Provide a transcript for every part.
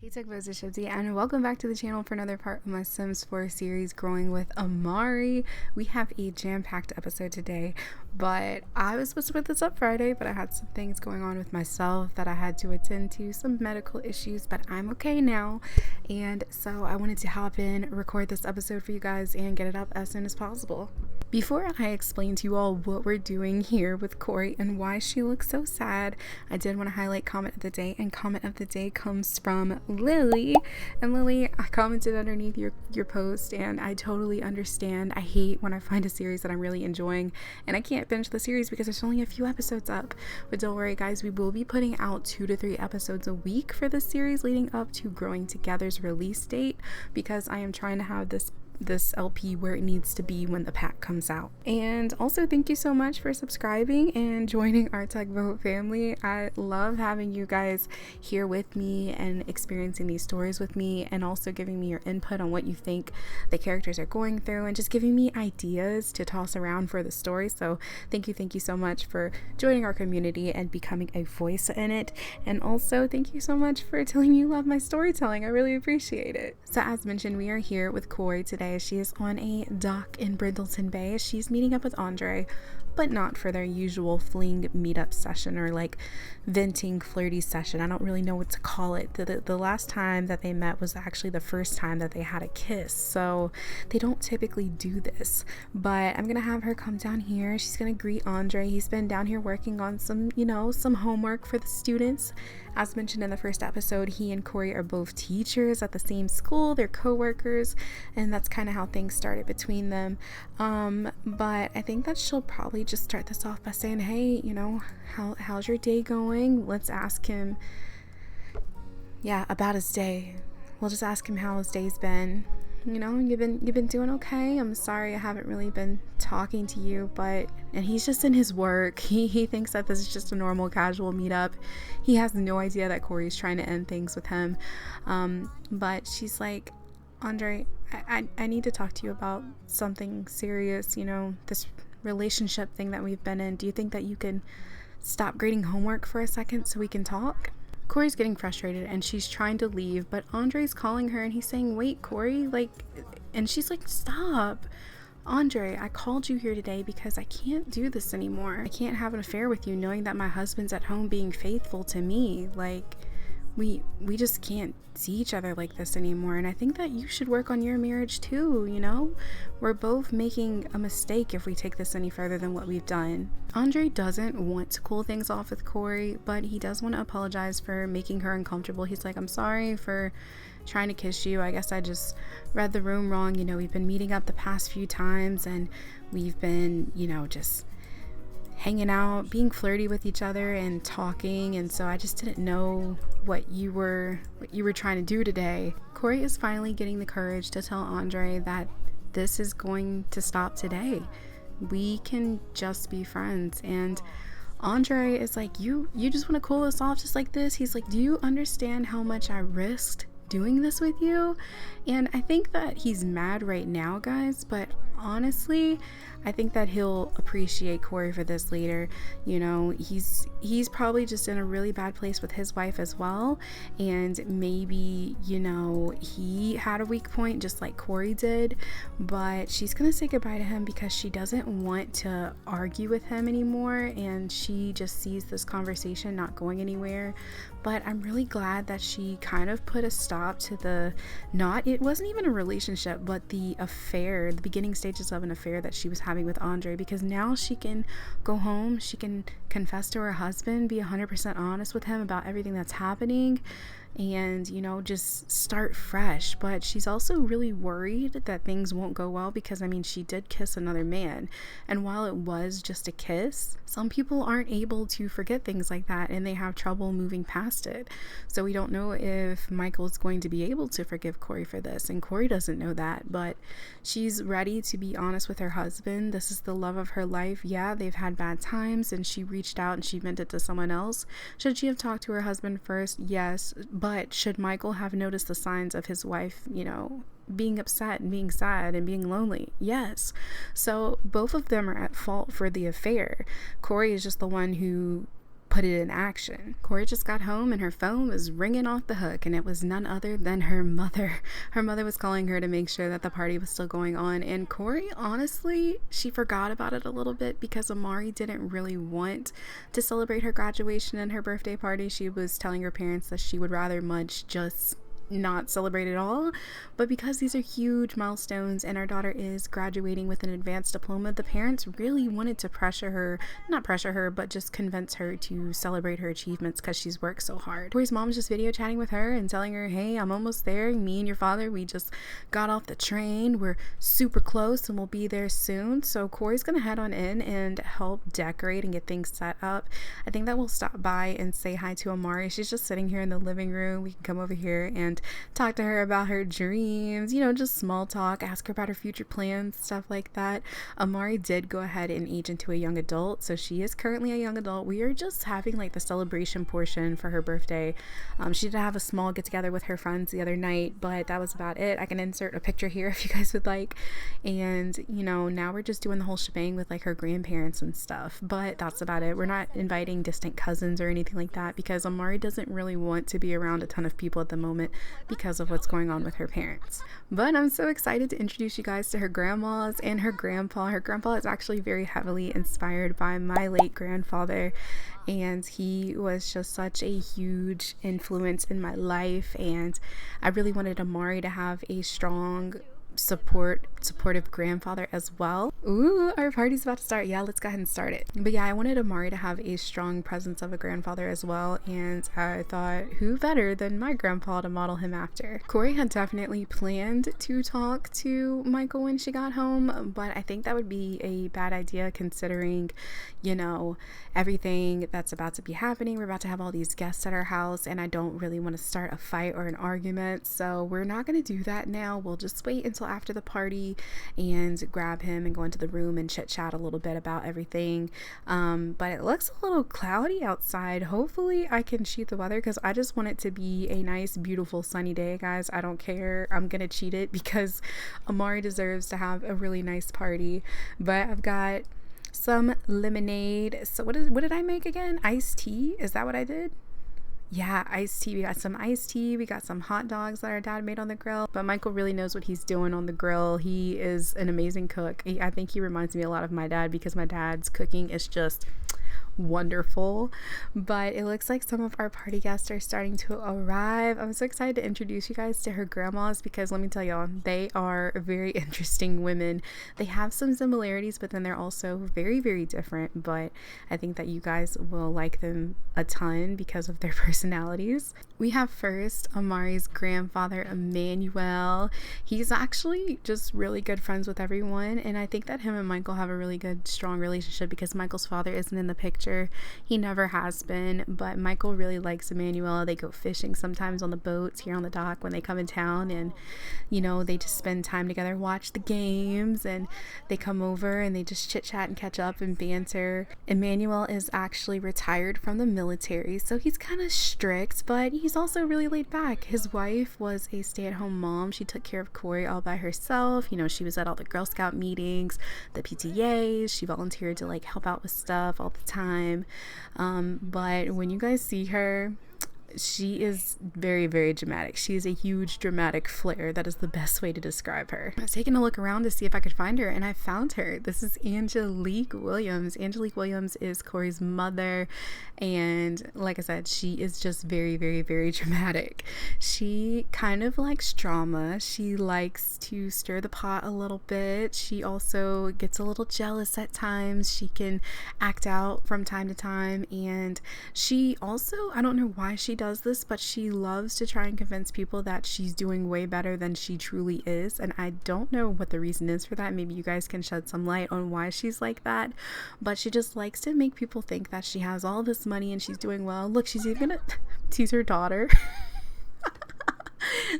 Hey Tech Bros, it's Shiipty, and welcome back to the channel for another part of my Sims 4 series, Growing with Amari. We have a jam-packed episode today, but I was supposed to put this up Friday, but I had some things going on with myself that I had to attend to, some medical issues, but I'm okay now, and so I wanted to hop in, record this episode for you guys, and get it up as soon as possible. Before I explain to you all what we're doing here with Kori and why she looks so sad, I did want to highlight comment of the day, and comment of the day comes from Lily. And Lily, I commented underneath your post, and I totally understand. I hate when I find a series that I'm really enjoying and I can't binge the series because there's only a few episodes up. But don't worry guys, we will be putting out 2 to 3 episodes a week for this series leading up to Growing Together's release date, because I am trying to have this LP where it needs to be when the pack comes out. And also thank you so much for subscribing and joining our Tech Vote family. I love having you guys here with me and experiencing these stories with me, and also giving me your input on what you think the characters are going through and just giving me ideas to toss around for the story. So thank you so much for joining our community and becoming a voice in it. And also thank you so much for telling me you love my storytelling. I really appreciate it. So as mentioned, we are here with Kori today. She is on a dock in Brindleton Bay. She's meeting up with Andre, but not for their usual fling meetup session or like venting flirty session. I don't really know what to call it. The last time that they met was actually the first time that they had a kiss, so they don't typically do this. But I'm gonna have her come down here. She's gonna greet Andre. He's been down here working on some homework for the students. As mentioned in the first episode, he and Kori are both teachers at the same school. They're co-workers, and that's kind of how things started between them. But I think that she'll probably just start this off by saying, hey, how's your day going? Let's ask him about his day. We'll just ask him how his day's been. You've been doing okay. I'm sorry I haven't really been talking to you, and he's just in his work. He thinks that this is just a normal casual meetup. He has no idea that Kori's trying to end things with him. But she's like, Andre, I need to talk to you about something serious, this relationship thing that we've been in. Do you think that you can stop grading homework for a second so we can talk? Kori's getting frustrated and she's trying to leave, but Andre's calling her and he's saying, wait, Kori, and she's like, stop. Andre, I called you here today because I can't do this anymore. I can't have an affair with you knowing that my husband's at home being faithful to me. We just can't see each other like this anymore, and I think that you should work on your marriage too. We're both making a mistake if we take this any further than what we've done. Andre doesn't want to cool things off with Kori, but he does want to apologize for making her uncomfortable. He's like, I'm sorry for trying to kiss you. I guess I just read the room wrong. We've been meeting up the past few times and we've been, just hanging out, being flirty with each other and talking, and so I just didn't know what you were trying to do today. Kori is finally getting the courage to tell Andre that this is going to stop today. We can just be friends. And Andre is like, you just want to cool us off just like this? He's like, do you understand how much I risked doing this with you? And I think that he's mad right now, guys, but honestly, I think that he'll appreciate Kori for this later. He's probably just in a really bad place with his wife as well, and maybe he had a weak point just like Kori did, but she's gonna say goodbye to him because she doesn't want to argue with him anymore, and she just sees this conversation not going anywhere. But I'm really glad that she kind of put a stop to it wasn't even a relationship, but the affair, the beginning stages of an affair that she was having with Andre, because now she can go home, she can confess to her husband, be 100% honest with him about everything that's happening, and just start fresh. But she's also really worried that things won't go well because she did kiss another man, and while it was just a kiss, some people aren't able to forget things like that and they have trouble moving past it. So we don't know if Michael's going to be able to forgive Kori for this, and Kori doesn't know that, but she's ready to be honest with her husband. This is the love of her life. Yeah, they've had bad times and she reached out and she vented to someone else. Should she have talked to her husband first? Yes. But should Michael have noticed the signs of his wife, being upset and being sad and being lonely? Yes. So both of them are at fault for the affair. Kori is just the one who put it in action. Kori just got home and her phone was ringing off the hook, and it was none other than her mother. Her mother was calling her to make sure that the party was still going on, and Kori, honestly, she forgot about it a little bit because Amari didn't really want to celebrate her graduation and her birthday party. She was telling her parents that she would rather much just not celebrate at all, but because these are huge milestones and our daughter is graduating with an advanced diploma, the parents really wanted to not pressure her, but just convince her to celebrate her achievements because she's worked so hard. Kori's mom was just video chatting with her and telling her, hey, I'm almost there. Me and your father, we just got off the train. We're super close and we'll be there soon. So Kori's gonna head on in and help decorate and get things set up. I think that we'll stop by and say hi to Amari. She's just sitting here in the living room. We can come over here and talk to her about her dreams, just small talk, ask her about her future plans, stuff like that. Amari did go ahead and age into a young adult, so she is currently a young adult. We are just having like the celebration portion for her birthday. She did have a small get together with her friends the other night, but that was about it. I can insert a picture here if you guys would like. And now we're just doing the whole shebang with like her grandparents and stuff, but that's about it. We're not inviting distant cousins or anything like that because Amari doesn't really want to be around a ton of people at the moment because of what's going on with her parents. But I'm so excited to introduce you guys to her grandmas and her grandpa. Her grandpa is actually very heavily inspired by my late grandfather, and he was just such a huge influence in my life, and I really wanted Amari to have a strong supportive grandfather as well. Ooh, our party's about to start. Yeah, let's go ahead and start it. But yeah, I wanted Amari to have a strong presence of a grandfather as well, and I thought who better than my grandpa to model him after. Kori had definitely planned to talk to Michael when she got home, but I think that would be a bad idea considering everything that's about to be happening. We're about to have all these guests at our house, and I don't really want to start a fight or an argument, so we're not going to do that now. We'll just wait until after the party and grab him and go into the room and chit chat a little bit about everything. But it looks a little cloudy outside. Hopefully I can cheat the weather because I just want it to be a nice, beautiful, sunny day, guys. I don't care. I'm gonna cheat it because Amari deserves to have a really nice party. But I've got some lemonade. So what did I make again? Iced tea? Is that what I did? Yeah, iced tea. We got some iced tea. We got some hot dogs that our dad made on the grill. But Michael really knows what he's doing on the grill. He is an amazing cook. I think he reminds me a lot of my dad because my dad's cooking is just wonderful. But it looks like some of our party guests are starting to arrive. I'm so excited to introduce you guys to her grandmas because let me tell y'all, they are very interesting women. They have some similarities, but then they're also very, very different. But I think that you guys will like them a ton because of their personalities. We have first Amari's grandfather, Emmanuel. He's actually just really good friends with everyone, and I think that him and Michael have a really good, strong relationship because Michael's father isn't in the picture. He never has been, but Michael really likes Emmanuel. They go fishing sometimes on the boats here on the dock when they come in town, and they just spend time together, watch the games, and they come over and they just chit chat and catch up and banter. Emmanuel is actually retired from the military, so he's kind of strict, but he's also really laid back. His wife was a stay-at-home mom. She took care of Kori all by herself. She was at all the Girl Scout meetings, the PTAs. She volunteered to help out with stuff all the time. But when you guys see her, she is very, very dramatic. She is a huge dramatic flair. That is the best way to describe her. I was taking a look around to see if I could find her, and I found her. This is Angelique Williams. Angelique Williams is Kori's mother, and like I said, she is just very, very, very dramatic. She kind of likes drama. She likes to stir the pot a little bit. She also gets a little jealous at times. She can act out from time to time, and she also, I don't know why she does this, but she loves to try and convince people that she's doing way better than she truly is, and I don't know what the reason is for that. Maybe you guys can shed some light on why she's like that, but she just likes to make people think that she has all this money and she's doing well. Look, she's even gonna tease her daughter.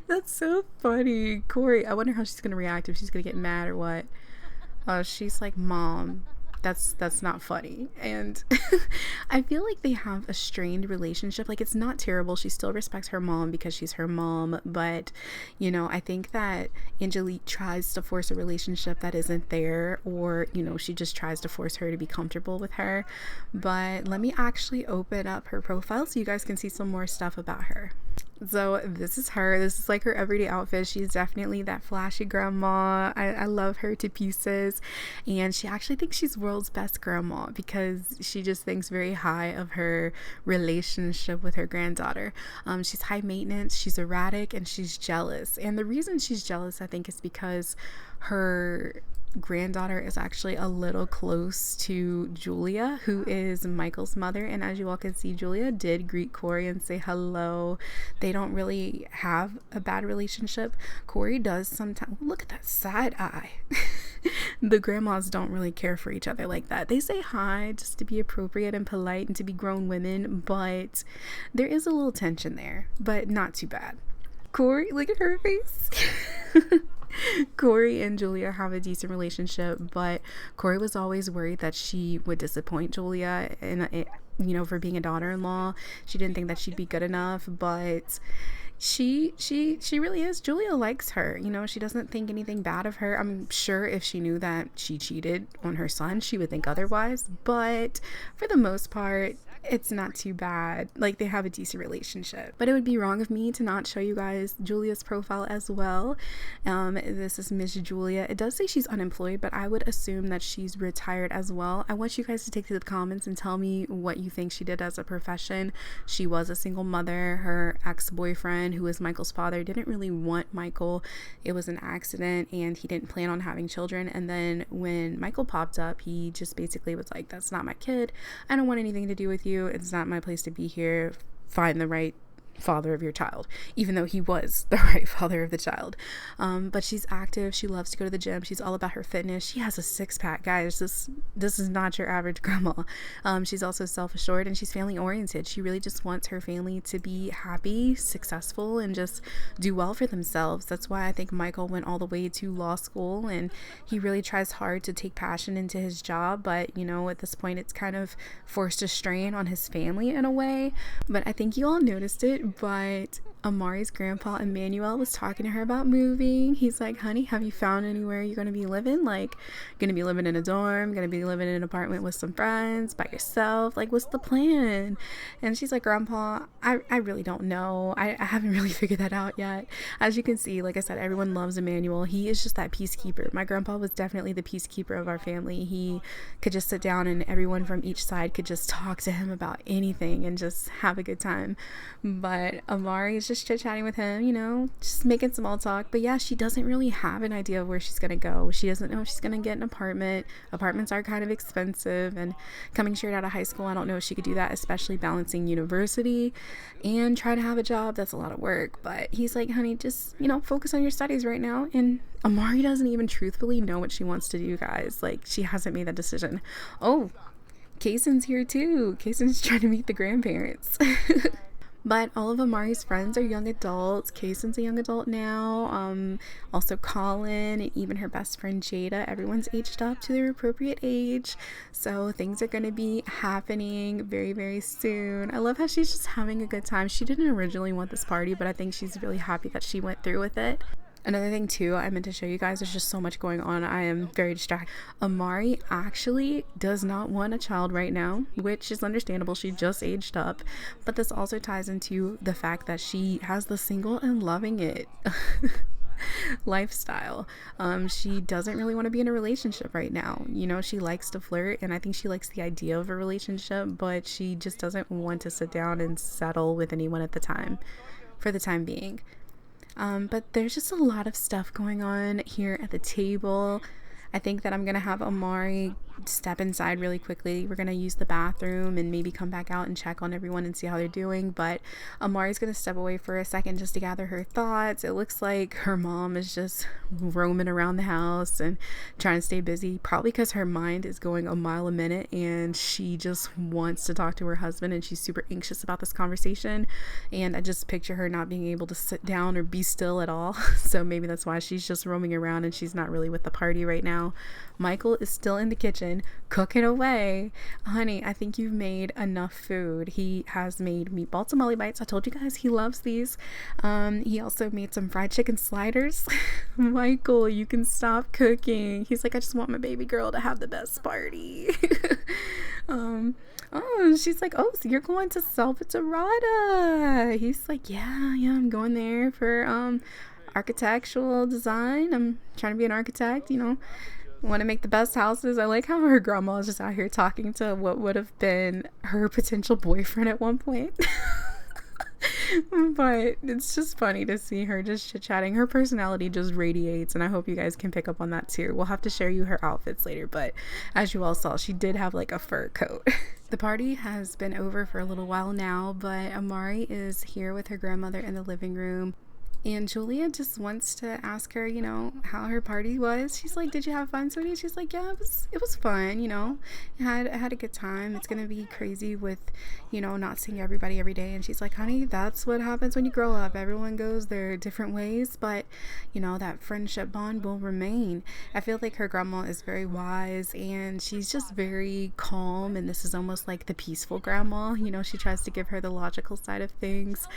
That's so funny. Kori, I wonder how she's gonna react, if she's gonna get mad or what. She's like, Mom, That's not funny. And I feel like they have a strained relationship. Like, it's not terrible. She still respects her mom because she's her mom, but you know, I think that Angelique tries to force a relationship that isn't there, or you know, she just tries to force her to be comfortable with her. But let me actually open up her profile so you guys can see some more stuff about her. So this is her. This is like her everyday outfit. She's definitely that flashy grandma. I love her to pieces. And she actually thinks she's world's best grandma because she just thinks very high of her relationship with her granddaughter. She's high maintenance, she's erratic, and she's jealous. And the reason she's jealous, I think, is because her granddaughter is actually a little close to Julia, who is Michael's mother. And as you all can see, Julia did greet Kori and say hello. They don't really have a bad relationship. Kori does sometimes. Look at that side eye. The grandmas don't really care for each other like that. They say hi just to be appropriate and polite and to be grown women, but there is a little tension there, but not too bad. Kori, look at her face. Kori and Julia have a decent relationship, but Kori was always worried that she would disappoint Julia, and you know, for being a daughter-in-law, she didn't think that she'd be good enough. But she really is. Julia likes her, you know. She doesn't think anything bad of her. I'm sure if she knew that she cheated on her son, she would think otherwise, but for the most part, it's not too bad. Like, they have a decent relationship. But it would be wrong of me to not show you guys Julia's profile as well. This is Miss Julia. It does say she's unemployed, but I would assume that she's retired as well. I want you guys to take to the comments and tell me what you think she did as a profession. She was a single mother. Her ex-boyfriend, who is Michael's father, didn't really want Michael. It was an accident and he didn't plan on having children. And then when Michael popped up, he just basically was like, that's not my kid. I don't want anything to do with you. It's not my place to be here. Find the right father of your child, even though he was the right father of the child. But she's active. She loves to go to the gym. She's all about her fitness. She has a six-pack, guys. This is not your average grandma. She's also self-assured and she's family oriented. She really just wants her family to be happy, successful, and just do well for themselves. That's why I think Michael went all the way to law school, and he really tries hard to take passion into his job, but you know, at this point it's kind of forced a strain on his family in a way. But I think you all noticed it, but Amari's grandpa Emmanuel was talking to her about moving. He's like, honey, have you found anywhere you're going to be living? Like, going to be living in a dorm, going to be living in an apartment with some friends, by yourself? Like, what's the plan? And she's like, Grandpa, I really don't know. I haven't really figured that out yet. As you can see, like I said, everyone loves Emmanuel. He is just that peacekeeper. My grandpa was definitely the peacekeeper of our family. He could just sit down and everyone from each side could just talk to him about anything and just have a good time. But Amari is just chit-chatting with him, you know, just making small talk. But yeah, she doesn't really have an idea of where she's gonna go. She doesn't know if she's gonna get an apartment. Apartments are kind of expensive, and coming straight out of high school, I don't know if she could do that, especially balancing university and try to have a job. That's a lot of work. But he's like, honey, just, you know, focus on your studies right now. And Amari doesn't even truthfully know what she wants to do, guys. Like, she hasn't made that decision. Oh, Kaysen's here too. Kaysen's trying to meet the grandparents. But all of Amari's friends are young adults. Kaysen's a young adult now. Also Colin, and even her best friend Jada. Everyone's aged up to their appropriate age. So things are going to be happening very, very soon. I love how she's just having a good time. She didn't originally want this party, but I think she's really happy that she went through with it. Another thing too, I meant to show you guys, there's just so much going on. I am very distracted. Amari actually does not want a child right now, which is understandable. She just aged up. But this also ties into the fact that she has the single and loving it lifestyle. She doesn't really want to be in a relationship right now. You know, she likes to flirt, and I think she likes the idea of a relationship, but she just doesn't want to sit down and settle with anyone at the time, for the time being. But there's just a lot of stuff going on here at the table. I think that I'm going to have Amari step inside really quickly. We're going to use the bathroom and maybe come back out and check on everyone and see how they're doing. But Amari's going to step away for a second just to gather her thoughts. It looks like her mom is just roaming around the house and trying to stay busy, probably because her mind is going a mile a minute and she just wants to talk to her husband, and she's super anxious about this conversation. And I just picture her not being able to sit down or be still at all. So maybe that's why she's just roaming around and she's not really with the party right now. Michael is still in the kitchen. kitchen cooking away. Honey, I think you've made enough food. He has made meatball tamale bites. I told you guys he loves these. He also made some fried chicken sliders. Michael, you can stop cooking. He's like, I just want my baby girl to have the best party. Oh, she's like, oh, so you're going to Salvatorada. He's like, yeah, I'm going there for architectural design. I'm trying to be an architect, want to make the best houses. I like how her grandma is just out here talking to what would have been her potential boyfriend at one point. But it's just funny to see her just chit-chatting. Her personality just radiates, and I hope you guys can pick up on that too. We'll have to share you her outfits later, but as you all saw, she did have like a fur coat. The party has been over for a little while now, but Amari is here with her grandmother in the living room. And Julia just wants to ask her, how her party was. She's like, did you have fun, sweetie? She's like, yeah, it was fun, I had a good time. It's going to be crazy with, not seeing everybody every day. And she's like, honey, that's what happens when you grow up. Everyone goes their different ways, but, that friendship bond will remain. I feel like her grandma is very wise, and she's just very calm. And this is almost like the peaceful grandma. She tries to give her the logical side of things.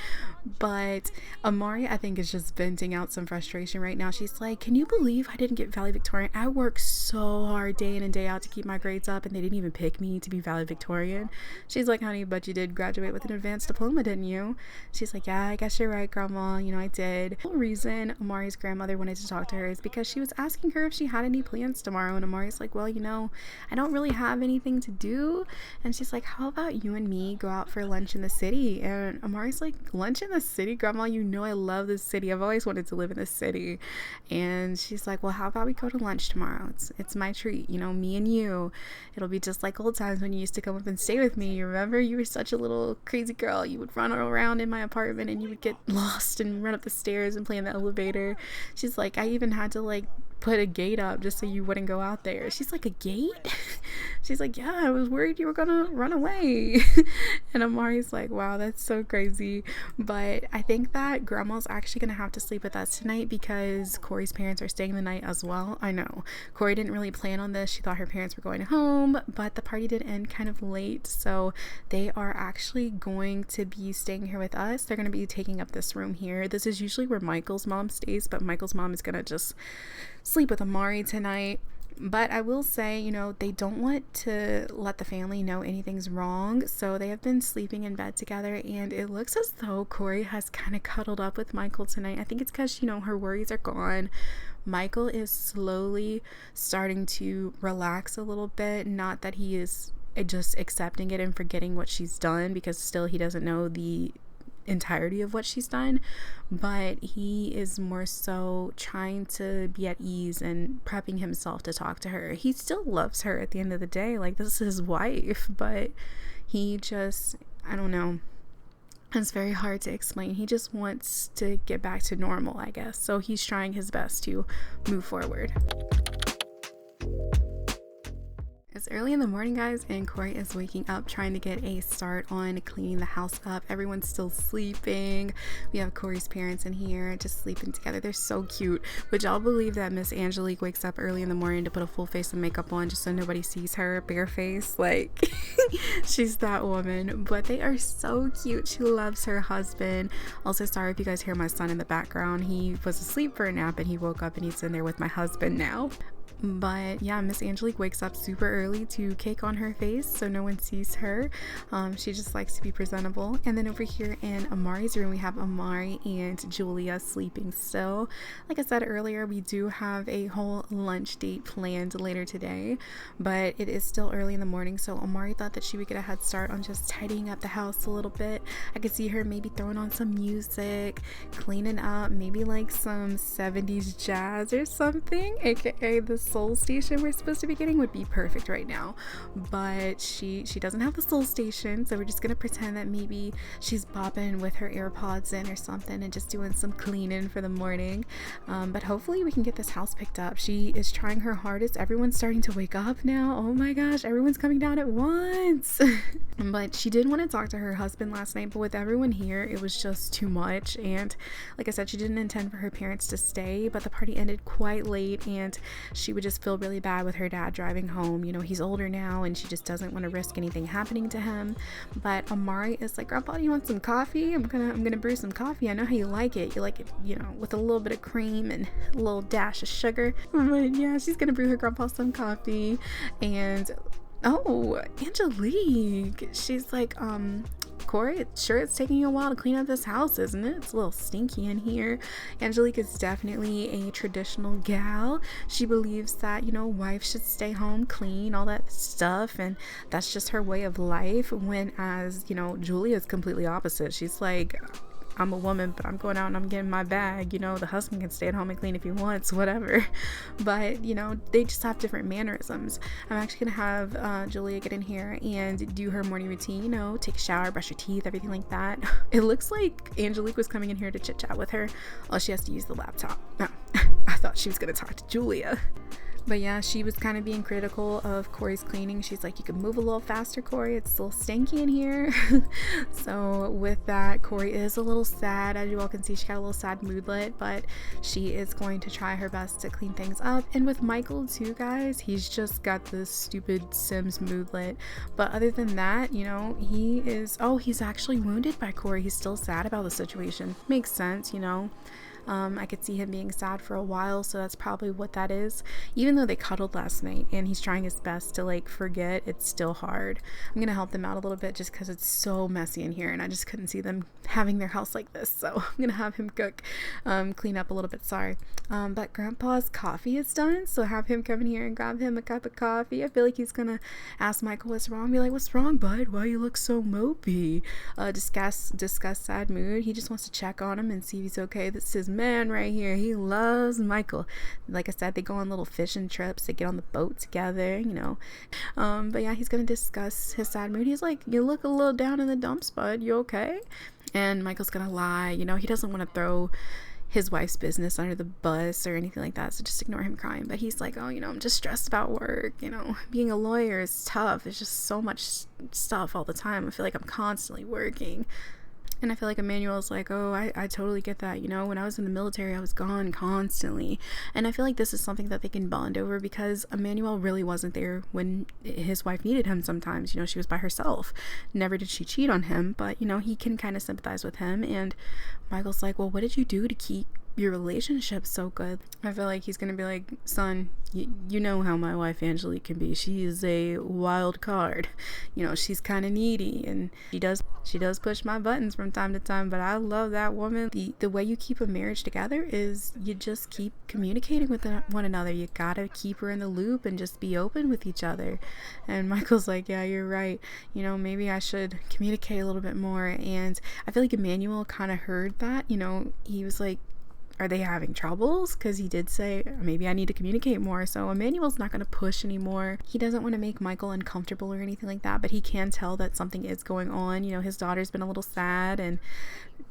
But Amari, I think, is just venting out some frustration right now. She's like, can you believe I didn't get valedictorian? I worked so hard day in and day out to keep my grades up, and they didn't even pick me to be valedictorian. She's like, honey, but you did graduate with an advanced diploma, didn't you? She's like, yeah, I guess you're right, grandma. I did. The whole reason Amari's grandmother wanted to talk to her is because she was asking her if she had any plans tomorrow, and Amari's like, well, I don't really have anything to do. And she's like, how about you and me go out for lunch in the city? And Amari's like, lunch in the city, grandma? I love this city. I've always wanted to live in this city. And she's like, well, how about we go to lunch tomorrow? It's my treat, me and you. It'll be just like old times when you used to come up and stay with me. You remember? You were such a little crazy girl. You would run around in my apartment, and you would get lost and run up the stairs and play in the elevator. She's like, I even had to put a gate up just so you wouldn't go out there. She's like, a gate? She's like, yeah, I was worried you were gonna run away. And Amari's like, wow, that's so crazy. But I think that grandma's actually gonna have to sleep with us tonight because Kori's parents are staying the night as well. I know Kori didn't really plan on this. She thought her parents were going home, but the party did end kind of late, so they are actually going to be staying here with us. They're gonna be taking up this room here. This is usually where Michael's mom stays, but Michael's mom is gonna just sleep with Amari tonight. But I will say, they don't want to let the family know anything's wrong, so they have been sleeping in bed together, and it looks as though Kori has kind of cuddled up with Michael tonight. I think it's because, her worries are gone. Michael is slowly starting to relax a little bit. Not that he is just accepting it and forgetting what she's done, because still he doesn't know the entirety of what she's done, but he is more so trying to be at ease and prepping himself to talk to her. He still loves her at the end of the day, this is his wife, but he just, I don't know, it's very hard to explain. He just wants to get back to normal, I guess, so he's trying his best to move forward. It's early in the morning, guys, and Kori is waking up trying to get a start on cleaning the house up. Everyone's still sleeping. We have Kori's parents in here just sleeping together. They're so cute. Would y'all believe that Miss Angelique wakes up early in the morning to put a full face of makeup on just so nobody sees her bare face? She's that woman. But they are so cute. She loves her husband. Also, sorry if you guys hear my son in the background. He was asleep for a nap and he woke up and he's in there with my husband now. But yeah, Miss Angelique wakes up super early to cake on her face so no one sees her. She just likes to be presentable. And then over here in Amari's room, we have Amari and Julia sleeping still. Like I said earlier, we do have a whole lunch date planned later today, but it is still early in the morning, so Amari thought that she would get a head start on just tidying up the house a little bit. I could see her maybe throwing on some music, cleaning up, maybe some 70s jazz or something, aka the soul station we're supposed to be getting would be perfect right now. But she doesn't have the soul station, so we're just gonna pretend that maybe she's bopping with her AirPods in or something and just doing some cleaning for the morning. But hopefully we can get this house picked up. She is trying her hardest. Everyone's starting to wake up now. Oh my gosh, everyone's coming down at once. But she did want to talk to her husband last night, but with everyone here it was just too much. And like I said, she didn't intend for her parents to stay, but the party ended quite late and she would would just feel really bad with her dad driving home. You know, he's older now and she just doesn't want to risk anything happening to him. But Amari is like, Grandpa, do you want some coffee? I'm gonna brew some coffee. I know how you like it. You like it, you know, with a little bit of cream and a little dash of sugar. But yeah, she's gonna brew her grandpa some coffee. And oh, Angelique, she's like, Kori, sure it's taking you a while to clean up this house, isn't it? It's a little stinky in here. Angelique is definitely a traditional gal. She believes that, you know, wife should stay home, clean, all that stuff, and that's just her way of life. When as, you know, Julia is completely opposite. She's like, I'm a woman, but I'm going out and I'm getting my bag. You know, the husband can stay at home and clean if he wants, whatever. But, you know, they just have different mannerisms. I'm actually going to have Julia get in here and do her morning routine, you know, take a shower, brush her teeth, everything like that. It looks like Angelique was coming in here to chit chat with her. Oh, she has to use the laptop. No, I thought she was going to talk to Julia. But yeah, she was kind of being critical of Kori's cleaning. She's like, you can move a little faster, Kori. It's a little stinky in here. So with that, Kori is a little sad. As you all can see, she got a little sad moodlet, but she is going to try her best to clean things up. And with Michael too, guys, he's just got this stupid Sims moodlet. But other than that, you know, he's actually wounded by Kori. He's still sad about the situation. Makes sense, you know. I could see him being sad for a while, so that's probably what that is. Even though they cuddled last night and he's trying his best to like forget, it's still hard. I'm gonna help them out a little bit just because it's so messy in here and I just couldn't see them having their house like this, so I'm gonna have him cook, clean up a little bit. Sorry. But Grandpa's coffee is done, so have him come in here and grab him a cup of coffee. I feel like he's gonna ask Michael what's wrong, be like, what's wrong, bud? Why you look so mopey? Discuss sad mood. He just wants to check on him and see if he's okay. This is man right here. He loves Michael. Like I said, they go on little fishing trips, they get on the boat together, you know. But yeah, he's gonna discuss his sad mood. He's like, you look a little down in the dumps, bud. You okay? And Michael's gonna lie, you know, he doesn't want to throw his wife's business under the bus or anything like that, so just ignore him crying. But he's like, oh, you know, I'm just stressed about work, you know, being a lawyer is tough. It's just so much stuff all the time. I feel like I'm constantly working. And I feel like Emmanuel's like, oh, I totally get that. You know, when I was in the military, I was gone constantly. And I feel like this is something that they can bond over because Emmanuel really wasn't there when his wife needed him sometimes. You know, she was by herself. Never did she cheat on him, but, you know, he can kind of sympathize with him. And Michael's like, well, what did you do to keep your relationship so good? I feel like he's gonna be like, son, you know how my wife Angelique can be. She is a wild card. You know, she's kind of needy and she does push my buttons from time to time, but I love that woman. The way you keep a marriage together is you just keep communicating with one another. You gotta keep her in the loop and just be open with each other. And Michael's like, yeah, you're right. You know, maybe I should communicate a little bit more. And I feel like Emmanuel kind of heard that. You know, he was like, are they having troubles? Because he did say, maybe I need to communicate more. So Emmanuel's not going to push anymore. He doesn't want to make Michael uncomfortable or anything like that, but he can tell that something is going on. You know, his daughter's been a little sad and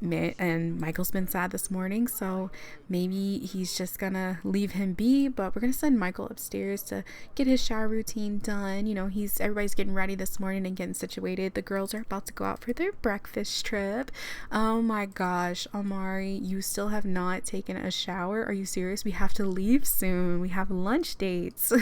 Michael's been sad this morning, so maybe he's just gonna leave him be. But we're gonna send Michael upstairs to get his shower routine done. You know, everybody's getting ready this morning and getting situated. The girls are about to go out for their breakfast trip. Oh my gosh, Amari, you still have not taken a shower? Are you serious? We have to leave soon. We have lunch dates.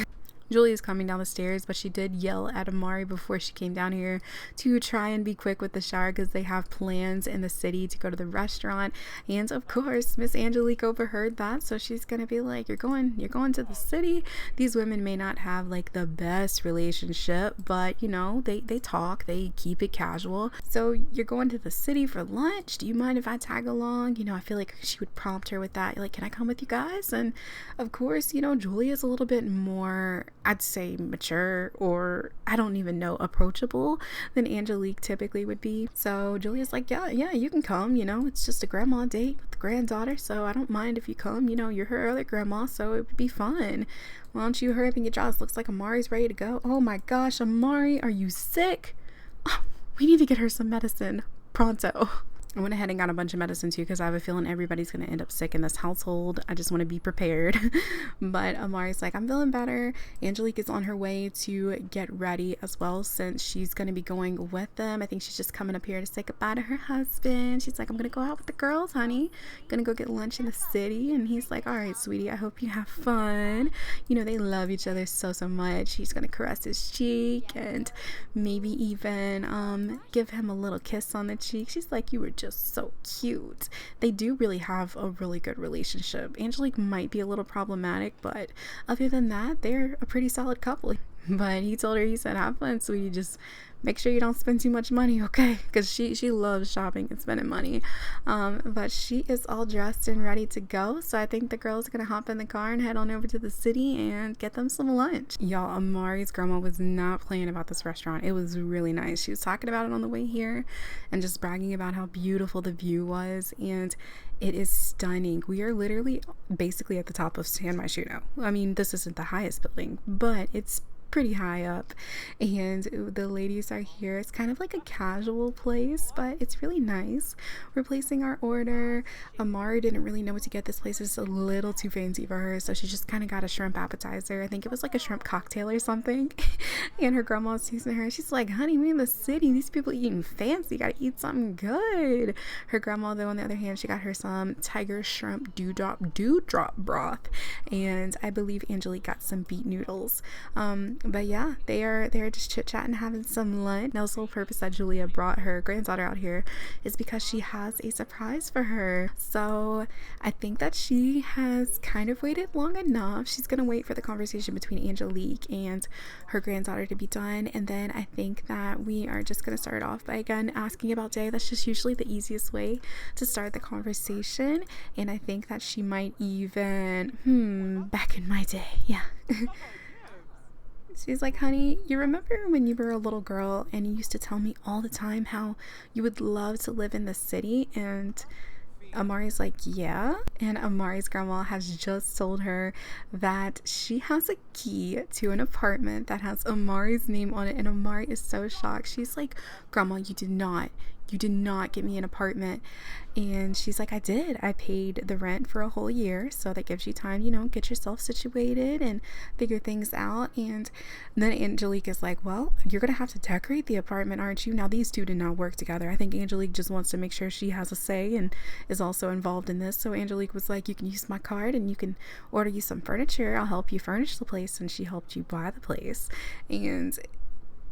Julie is coming down the stairs, but she did yell at Amari before she came down here to try and be quick with the shower because they have plans in the city to go to the restaurant. And of course, Miss Angelique overheard that, so she's gonna be like, you're going to the city? These women may not have like the best relationship, but you know, they talk, they keep it casual. So you're going to the city for lunch? Do you mind if I tag along? You know, I feel like she would prompt her with that, like, can I come with you guys? And of course, you know, Julie is a little bit more, I'd say, mature, or I don't even know, approachable than Angelique typically would be. So Julia's like, yeah, you can come. You know, it's just a grandma date with the granddaughter, so I don't mind if you come. You know, you're her other grandma, so it would be fun. Why don't you hurry up and get dressed? Looks like Amari's ready to go. Oh my gosh, Amari, are you sick? Oh, we need to get her some medicine pronto. I went ahead and got a bunch of medicine too because I have a feeling everybody's going to end up sick in this household. I just want to be prepared. But Amari's like, I'm feeling better. Angelique is on her way to get ready as well since she's going to be going with them. I think she's just coming up here to say goodbye to her husband. She's like, I'm going to go out with the girls, honey. Going to go get lunch in the city. And he's like, all right, sweetie, I hope you have fun. You know, they love each other so much. She's going to caress his cheek and maybe even give him a little kiss on the cheek. She's like, you were just so cute. They do really have a really good relationship. Angelique might be a little problematic, but other than that, they're a pretty solid couple. But he told her, he said, have fun, sweetie, just make sure you don't spend too much money, okay? Because she loves shopping and spending money. But she is all dressed and ready to go. So I think the girls are going to hop in the car and head on over to the city and get them some lunch. Y'all, Amari's grandma was not playing about this restaurant. It was really nice. She was talking about it on the way here and just bragging about how beautiful the view was. And it is stunning. We are literally basically at the top of San Myshuno. I mean, this isn't the highest building, but it's pretty high up, and the ladies are here. It's kind of like a casual place, but it's really nice. We're placing our order. Amari didn't really know what to get. This place is a little too fancy for her, so she just kind of got a shrimp appetizer. I think it was like a shrimp cocktail or something. And her grandma was teasing her. She's like, honey, we're in the city. These people eating fancy. Gotta eat something good. Her grandma, though, on the other hand, she got her some tiger shrimp dewdrop broth, and I believe Angelique got some beet noodles. But yeah, they're just chit-chatting, having some lunch. Now, the sole purpose that Julia brought her granddaughter out here is because she has a surprise for her. So I think that she has kind of waited long enough. She's gonna wait for the conversation between Angelique and her granddaughter to be done, and then I think that we are just gonna start off by again asking about Day. That's just usually the easiest way to start the conversation, and I think that she might even back in my day, yeah. She's like, honey, you remember when you were a little girl and you used to tell me all the time how you would love to live in the city? And Amari's like, yeah. And Amari's grandma has just told her that she has a key to an apartment that has Amari's name on it. And Amari is so shocked. She's like, grandma, you did not get me an apartment. And she's like, I did. I paid the rent for a whole year, so that gives you time, you know, get yourself situated and figure things out. And then Angelique is like, well, you're gonna have to decorate the apartment, aren't you? Now, these two did not work together. I think Angelique just wants to make sure she has a say and is also involved in this. So Angelique was like, you can use my card and you can order you some furniture. I'll help you furnish the place. And she helped you buy the place. And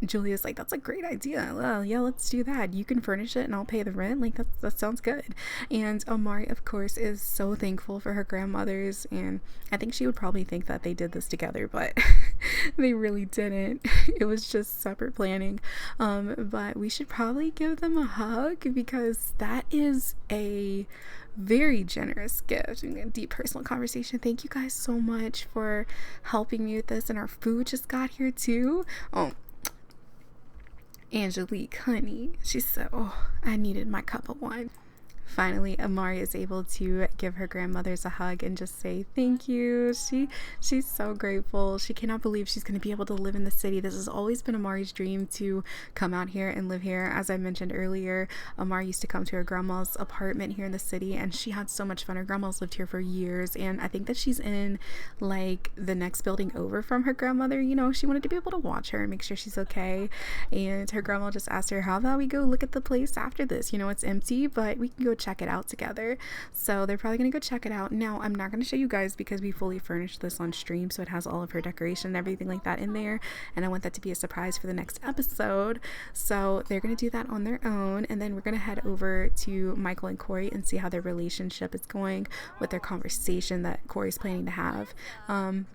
Julia's like, that's a great idea. Well, yeah, let's do that. You can furnish it and I'll pay the rent. Like, that sounds good. And Amari, of course, is so thankful for her grandmothers, and I think she would probably think that they did this together, but they really didn't. It was just separate planning. But we should probably give them a hug because that is a very generous gift and a deep personal conversation. Thank you guys so much for helping me with this, and our food just got here too. Oh, Angelique, honey, she said, oh, I needed my cup of wine. Finally, Amari is able to give her grandmothers a hug and just say thank you. She's so grateful. She cannot believe she's going to be able to live in the city. This has always been Amari's dream, to come out here and live here. As I mentioned earlier, Amari used to come to her grandma's apartment here in the city, and she had so much fun. Her grandma's lived here for years, and I think that she's in like the next building over from her grandmother. You know, she wanted to be able to watch her and make sure she's okay. And her grandma just asked her, how about we go look at the place after this? You know, it's empty, but we can go check it out together. So they're probably gonna go check it out. Now, I'm not gonna show you guys because we fully furnished this on stream, so it has all of her decoration and everything like that in there, and I want that to be a surprise for the next episode. So they're gonna do that on their own, and then we're gonna head over to Michael and Kori and see how their relationship is going with their conversation that Kori's planning to have.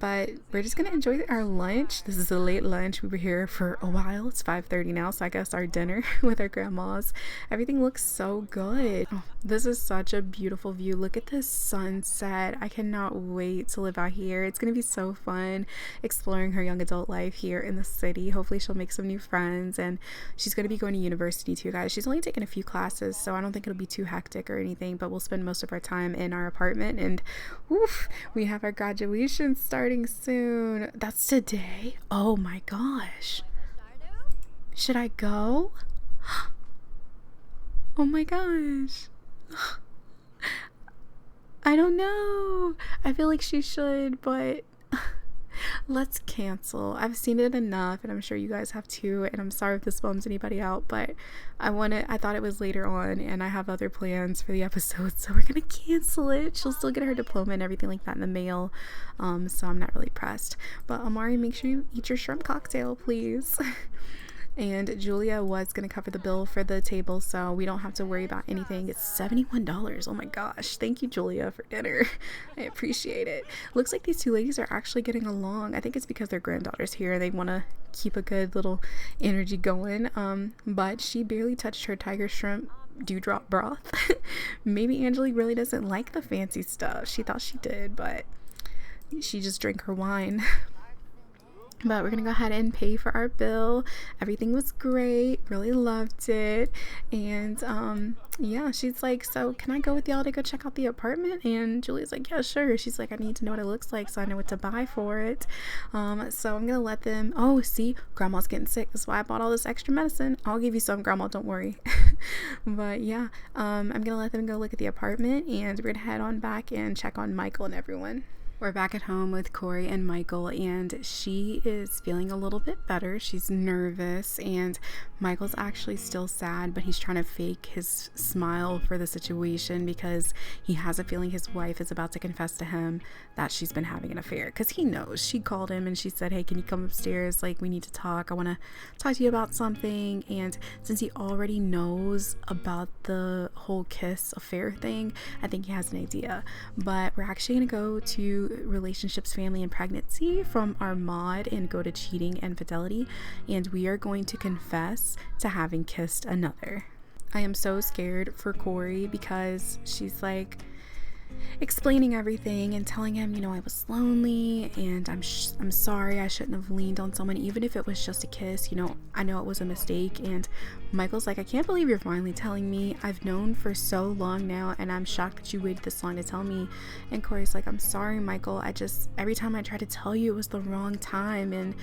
But we're just gonna enjoy our lunch. This is a late lunch. We were here for a while. It's 5:30 now, so I guess our dinner with our grandmas. Everything looks so good. Oh, this is such a beautiful view. Look at this sunset. I cannot wait to live out here. It's gonna be so fun exploring her young adult life here in the city. Hopefully she'll make some new friends, and she's gonna be going to university too, guys. She's only taken a few classes, so I don't think it'll be too hectic or anything, but we'll spend most of our time in our apartment. And oof, we have our graduation starting soon. That's today. Oh my gosh, should I go? Oh my gosh. I don't know. I feel like she should, but let's cancel. I've seen it enough, and I'm sure you guys have too, and I'm sorry if this bums anybody out, but I thought it was later on, and I have other plans for the episode, so we're gonna cancel it. She'll still get her diploma and everything like that in the mail, so I'm not really pressed. But Amari, make sure you eat your shrimp cocktail, please. And Julia was going to cover the bill for the table, so we don't have to worry about anything. It's $71. Oh my gosh. Thank you, Julia, for dinner. I appreciate it. Looks like these two ladies are actually getting along. I think it's because their granddaughter's here. They want to keep a good little energy going. But she barely touched her tiger shrimp dewdrop broth. Maybe Angelique really doesn't like the fancy stuff. She thought she did, but she just drank her wine. But we're gonna go ahead and pay for our bill. Everything was great, really loved it. And yeah, she's like, so can I go with y'all to go check out the apartment? And Julia's like, yeah, sure. She's like, I need to know what it looks like so I know what to buy for it. So I'm gonna let them. Oh, see, grandma's getting sick. That's why I bought all this extra medicine. I'll give you some, grandma, don't worry. But yeah, I'm gonna let them go look at the apartment, and we're gonna head on back and check on Michael and everyone. We're back at home with Kori and Michael, and she is feeling a little bit better. She's nervous, and Michael's actually still sad, but he's trying to fake his smile for the situation because he has a feeling his wife is about to confess to him that she's been having an affair, because he knows. She called him and she said, hey, can you come upstairs? Like, we need to talk. I want to talk to you about something. And since he already knows about the whole kiss affair thing, I think he has an idea. But we're actually going to go to relationships, family, and pregnancy from our mod and go to cheating and fidelity, and we are going to confess to having kissed another. I am so scared for Kori because she's like explaining everything and telling him, you know, I was lonely and I'm sorry, I shouldn't have leaned on someone, even if it was just a kiss, you know, I know it was a mistake. And Michael's like, I can't believe you're finally telling me. I've known for so long now, and I'm shocked that you waited this long to tell me. And Kori's like, I'm sorry, Michael, every time I tried to tell you, it was the wrong time. And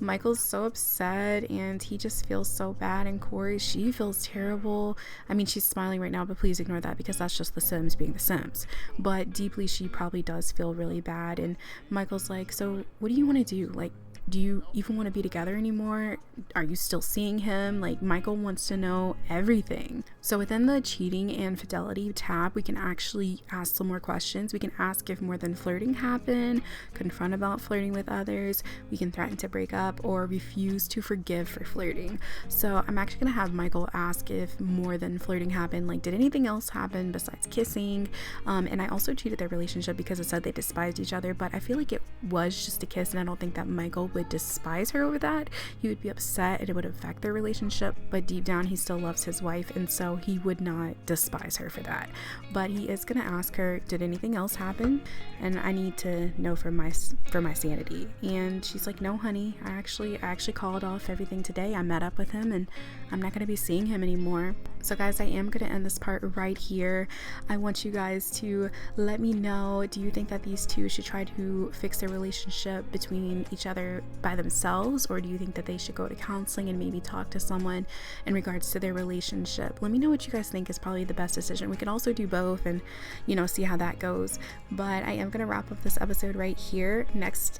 Michael's so upset, and he just feels so bad, and Kori, she feels terrible. I mean, she's smiling right now, but please ignore that because that's just the Sims being the Sims. But deeply, she probably does feel really bad. And Michael's like, so what do you want to do? Like, do you even want to be together anymore? Are you still seeing him? Like, Michael wants to know everything. So within the cheating and fidelity tab, we can actually ask some more questions. We can ask if more than flirting happened, confront about flirting with others, we can threaten to break up, or refuse to forgive for flirting. So I'm actually gonna have Michael ask if more than flirting happened, like did anything else happen besides kissing? And I also cheated their relationship because it said they despised each other, but I feel like it was just a kiss, and I don't think that Michael would despise her over that. He would be upset and it would affect their relationship, but deep down he still loves his wife, and so he would not despise her for that. But he is gonna ask her, did anything else happen? And I need to know for my sanity. And she's like, no honey, I actually called off everything today. I met up with him and I'm not gonna be seeing him anymore. So guys, I am gonna end this part right here. I want you guys to let me know, do you think that these two should try to fix their relationship between each other by themselves, or do you think that they should go to counseling and maybe talk to someone in regards to their relationship? Let me know what you guys think is probably the best decision. We can also do both and, you know, see how that goes. But I am gonna wrap up this episode right here. Next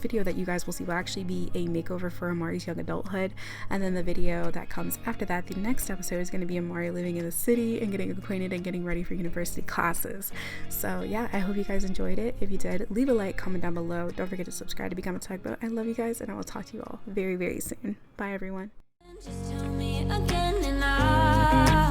video that you guys will see will actually be a makeover for Amari's young adulthood, and then the video that comes after that, the next episode, is going to be Amari living in the city and getting acquainted and getting ready for university classes. So yeah, I hope you guys enjoyed it. If you did, leave a like, comment down below. Don't forget to subscribe to become a tugboat. I love you guys, and I will talk to you all very, very soon. Bye everyone. Just tell me again and